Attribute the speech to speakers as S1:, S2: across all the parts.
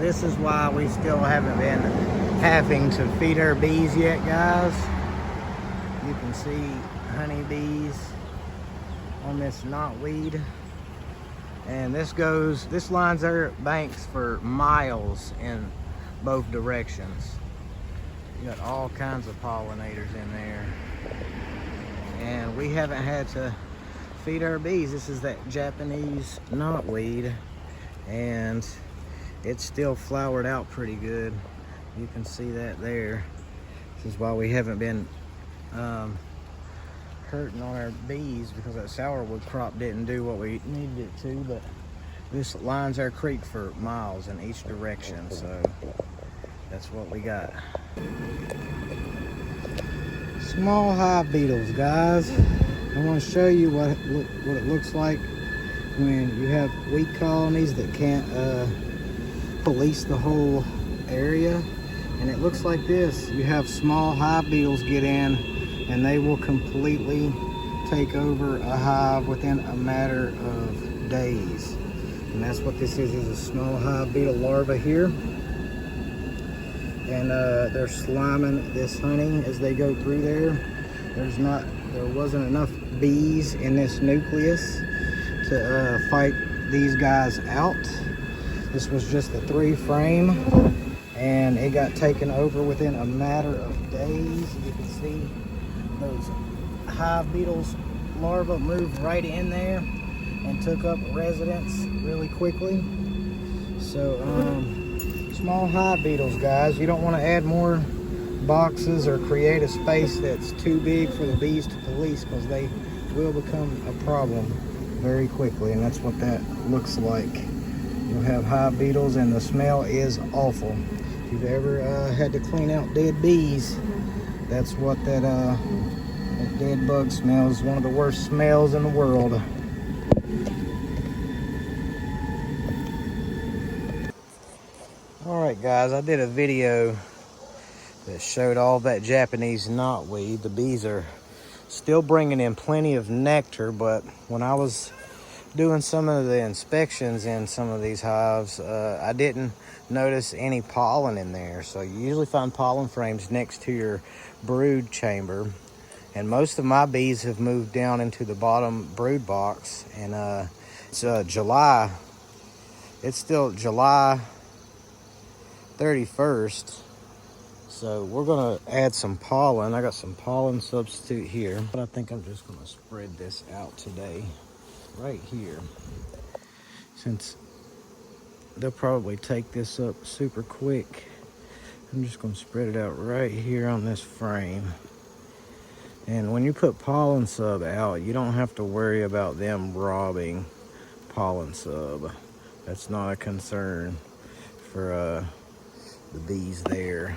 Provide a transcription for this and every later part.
S1: this is why we still haven't been having to feed our bees yet, guys. You can see honeybees on this knotweed. And this lines their banks for miles in both directions. You got all kinds of pollinators in there. And we haven't had to feed our bees. This is that Japanese knotweed, and it's still flowered out pretty good. You can see that there. This is why we haven't been hurting on our bees, because that sourwood crop didn't do what we needed it to. But this lines our creek for miles in each direction, so that's what we got. Small hive beetles, guys. I want to show you what it looks like when you have weak colonies that can't police the whole area. And it looks like this. You have small hive beetles get in, and they will completely take over a hive within a matter of days. And that's what this is a small hive beetle larva here. And they're sliming this honey as they go through there. There wasn't enough bees in this nucleus to fight these guys out. This was just a 3-frame, and it got taken over within a matter of days. You can see those hive beetles larvae moved right in there and took up residence really quickly. So small hive beetles, guys. You don't want to add more boxes or create a space that's too big for the bees to police, because they will become a problem very quickly. And that's what that looks like. You'll have hive beetles, and the smell is awful. If you've ever had to clean out dead bees, that's what that dead bug smell is. One of the worst smells in the world. Alright guys, I did a video that showed all that Japanese knotweed. The bees are still bringing in plenty of nectar, but when I was doing some of the inspections in some of these hives, I didn't notice any pollen in there. So you usually find pollen frames next to your brood chamber, and most of my bees have moved down into the bottom brood box. And it's July. It's still July 31st, so we're gonna add some pollen. I got some pollen substitute here, but I think I'm just gonna spread this out today right here, since they'll probably take this up super quick. I'm just gonna spread it out right here on this frame. And when you put pollen sub out, you don't have to worry about them robbing pollen sub. That's not a concern for the bees there.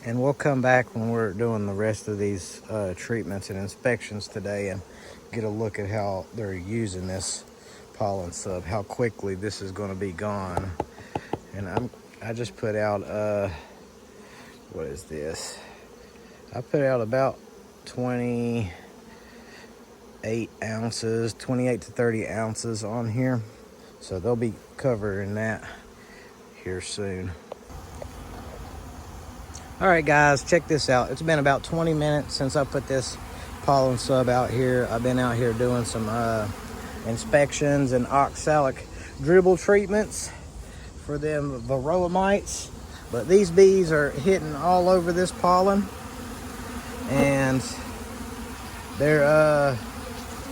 S1: And we'll come back when we're doing the rest of these treatments and inspections today and get a look at how they're using this pollen sub, how quickly this is going to be gone. And I just put out what is this? I put out about 28 ounces, 28 to 30 ounces on here, so they'll be covering that here soon. All right guys, check this out. It's been about 20 minutes since I put this pollen sub out here. I've been out here doing some inspections and oxalic dribble treatments for them varroa mites. But these bees are hitting all over this pollen, and they're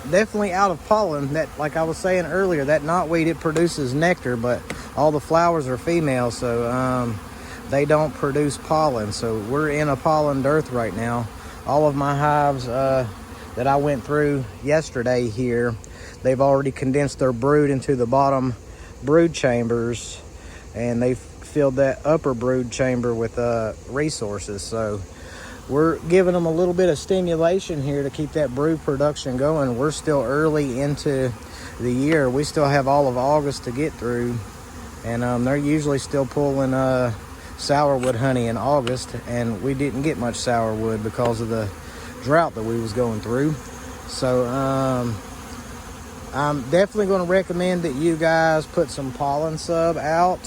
S1: definitely out of pollen. That, like I was saying earlier, that knotweed, it produces nectar, but all the flowers are female, so they don't produce pollen. So we're in a pollen dearth right now. All of my hives that I went through yesterday here, they've already condensed their brood into the bottom brood chambers, and they've filled that upper brood chamber with resources. So we're giving them a little bit of stimulation here to keep that brood production going. We're still early into the year. We still have all of August to get through, and they're usually still pulling sourwood honey in August, and we didn't get much sourwood because of the drought that we was going through. So I'm definitely going to recommend that you guys put some pollen sub out,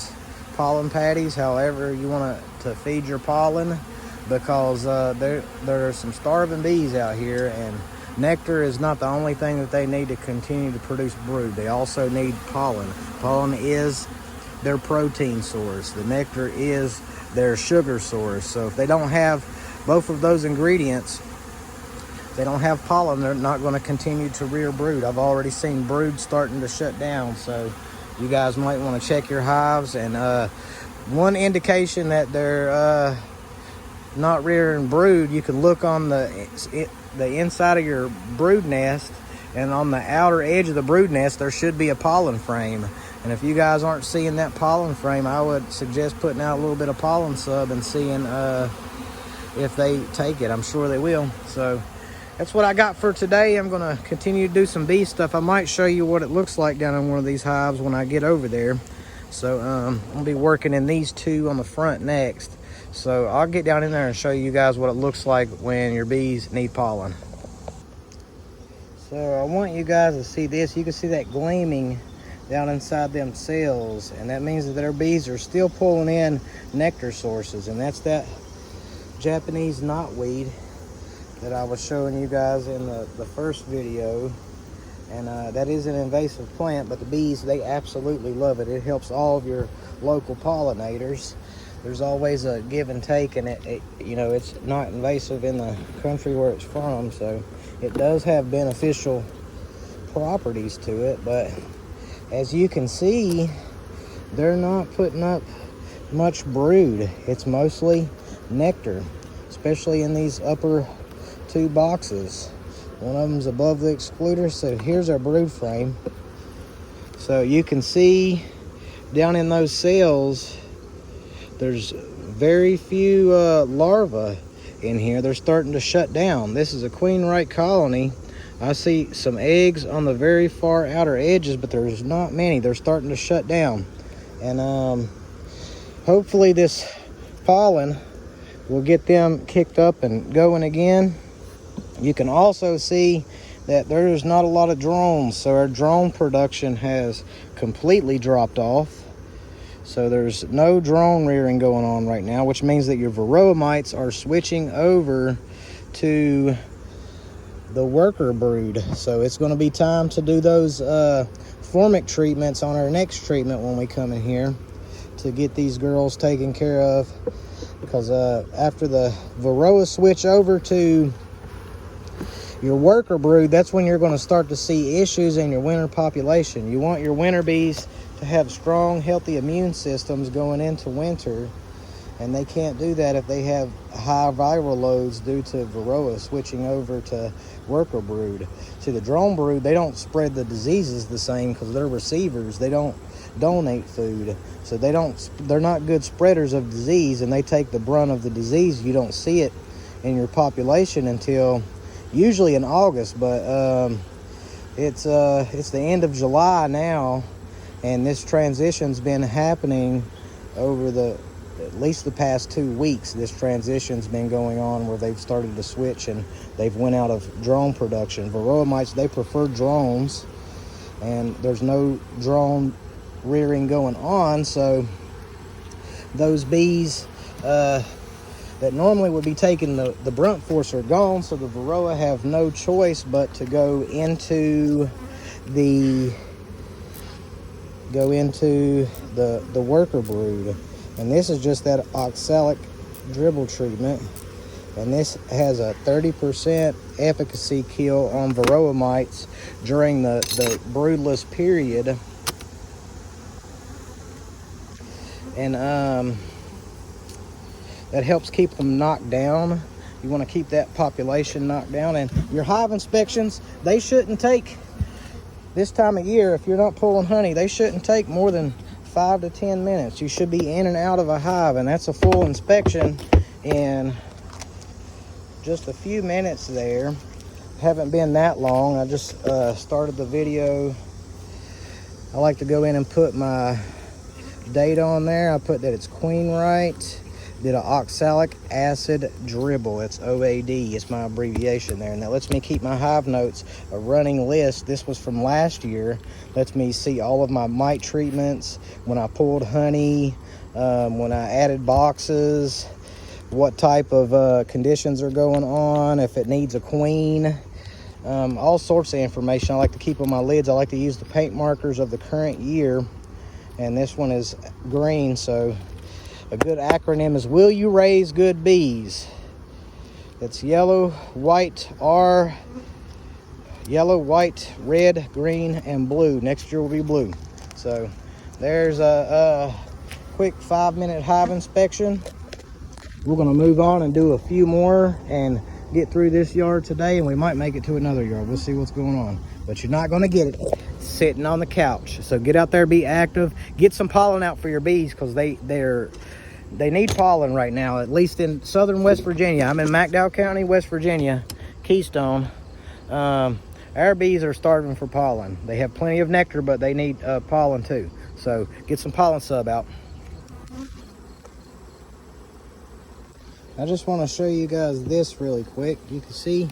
S1: pollen patties, however you want to feed your pollen, because there are some starving bees out here, and nectar is not the only thing that they need to continue to produce brood. They also need pollen. Pollen is their protein source. The nectar is their sugar source. So if they don't have both of those ingredients, they don't have pollen, they're not going to continue to rear brood. I've already seen brood starting to shut down, so you guys might want to check your hives. And one indication that they're not rearing brood, you can look on the inside of your brood nest, and on the outer edge of the brood nest there should be a pollen frame. And if you guys aren't seeing that pollen frame, I would suggest putting out a little bit of pollen sub and seeing if they take it. I'm sure they will. So that's what I got for today. I'm going to continue to do some bee stuff. I might show you what it looks like down in one of these hives when I get over there. So I'm going to be working in these two on the front next. So I'll get down in there and show you guys what it looks like when your bees need pollen. So I want you guys to see this. You can see that gleaming down inside them cells, and that means that their bees are still pulling in nectar sources, and that's that Japanese knotweed that I was showing you guys in the first video. And that is an invasive plant, but the bees, they absolutely love it. It helps all of your local pollinators. There's always a give and take, and it you know, it's not invasive in the country where it's from, so it does have beneficial properties to it. But as you can see, they're not putting up much brood. It's mostly nectar, especially in these upper two boxes. One of them's above the excluder. So here's our brood frame. So you can see down in those cells, there's very few larvae in here. They're starting to shut down. This is a queen right colony. I see some eggs on the very far outer edges, but there's not many. They're starting to shut down. And hopefully this pollen will get them kicked up and going again. You can also see that there's not a lot of drones, so our drone production has completely dropped off. So there's no drone rearing going on right now, which means that your varroa mites are switching over to the worker brood. So it's going to be time to do those formic treatments on our next treatment when we come in here to get these girls taken care of, because after the varroa switch over to your worker brood, that's when you're going to start to see issues in your winter population. You want your winter bees to have strong, healthy immune systems going into winter, and they can't do that if they have high viral loads due to varroa switching over to worker brood. To the drone brood, they don't spread the diseases the same because they're receivers. They don't donate food, so they're not good spreaders of disease, and they take the brunt of the disease. You don't see it in your population until usually in August, but it's the end of July now, and this transition's been happening over at least the past 2 weeks. This transition's been going on where they've started to switch and they've went out of drone production. Varroa mites, they prefer drones, and there's no drone rearing going on, so those bees that normally would be taking the brunt force are gone, so the varroa have no choice but to go into the worker brood. And this is just that oxalic dribble treatment, and this has a 30% efficacy kill on varroa mites during the broodless period. And that helps keep them knocked down. You want to keep that population knocked down. And your hive inspections, they shouldn't take, this time of year, if you're not pulling honey, they shouldn't take more than 5 to 10 minutes. You should be in and out of a hive, and that's a full inspection in just a few minutes there. Haven't been that long. I just started the video. I like to go in and put my date on there. I put that it's queen right did an oxalic acid dribble. It's OAD, it's my abbreviation there, and that lets me keep my hive notes a running list. This was from last year. Lets me see all of my mite treatments, when I pulled honey, when I added boxes, what type of conditions are going on, if it needs a queen, all sorts of information I like to keep on my lids. I like to use the paint markers of the current year, and this one is green, so a good acronym is Will You Raise Good Bees? It's yellow, white, R, yellow, white, red, green, and blue. Next year will be blue. So there's a quick 5-minute hive inspection. We're gonna move on and do a few more and get through this yard today, and we might make it to another yard. We'll see what's going on, but you're not gonna get it sitting on the couch. So get out there, be active, get some pollen out for your bees, because they need pollen right now, at least in southern West Virginia. I'm in McDowell County, West Virginia, Keystone. Our bees are starving for pollen. They have plenty of nectar, but they need pollen too. So get some pollen sub out. I just want to show you guys this really quick. You can see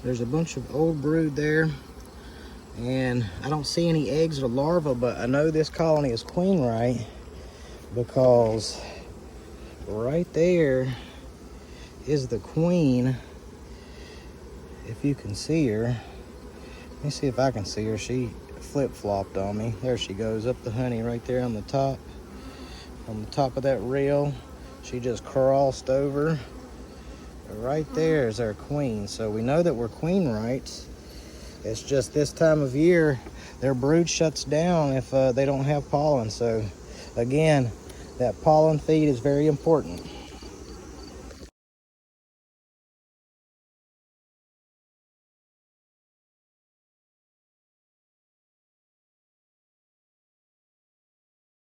S1: there's a bunch of old brood there, and I don't see any eggs or larvae, but I know this colony is queen right, because right there is the queen, if you can see her. Let me see if I can see her. She flip-flopped on me. There she goes, up the honey right there on the top of that rail. She just crossed over. Right there is our queen. So we know that we're queen right. It's just this time of year their brood shuts down if they don't have pollen. So again, that pollen feed is very important.